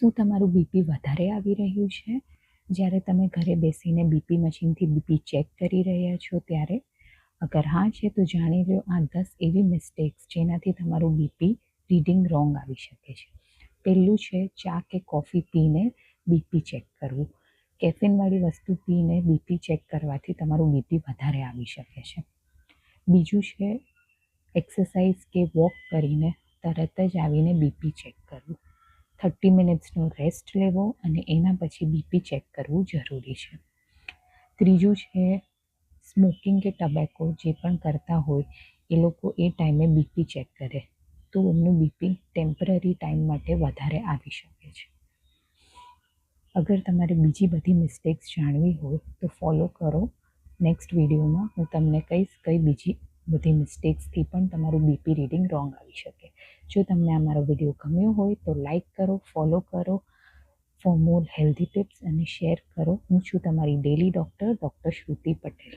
શું તમારું બીપી વધારે આવી રહ્યું છે જ્યારે તમે ઘરે બેસીને બીપી મશીનથી બીપી ચેક કરી રહ્યા છો ત્યારે? અગર હા છે તો જાણી લો આ 10 એવી મિસ્ટેક્સ જેનાથી તમારું બીપી રીડિંગ રોંગ આવી શકે છે. પહેલું છે ચા કે કોફી પીને બીપી ચેક કરવું. કેફીનવાળી વસ્તુ પીને બીપી ચેક કરવાથી તમારું બીપી વધારે આવી શકે છે. બીજું છે એક્સરસાઇઝ કે વોક કરીને તરત જ આવીને બીપી ચેક કરવું. 30 મિનિટ્સનો રેસ્ટ લેવો અને એના પછી બીપી ચેક કરવું જરૂરી છે. ત્રીજું છે સ્મોકિંગ કે ટબેકો જે પણ કરતા હોય એ લોકો એ ટાઈમે બીપી ચેક કરે તો એમનું બીપી ટેમ્પરરી ટાઈમ માટે વધારે આવી શકે છે. અગર તમારે બીજી બધી મિસ્ટેક્સ જાણવી હોય તો ફોલો કરો. નેક્સ્ટ વિડીયોમાં હું તમને કહીશ કઈ બીજી બધી મિસ્ટેક્સથી પણ તમારું બીપી રીડિંગ રોંગ આવી શકે. જો તમને આ મારો વિડીયો ગમ્યો હોય તો લાઈક કરો, ફોલો કરો ફોર મોર હેલ્ધી ટિપ્સ અને શેર કરો. હું છું તમારી ડેલી ડૉક્ટર શ્રુતિ પટેલ.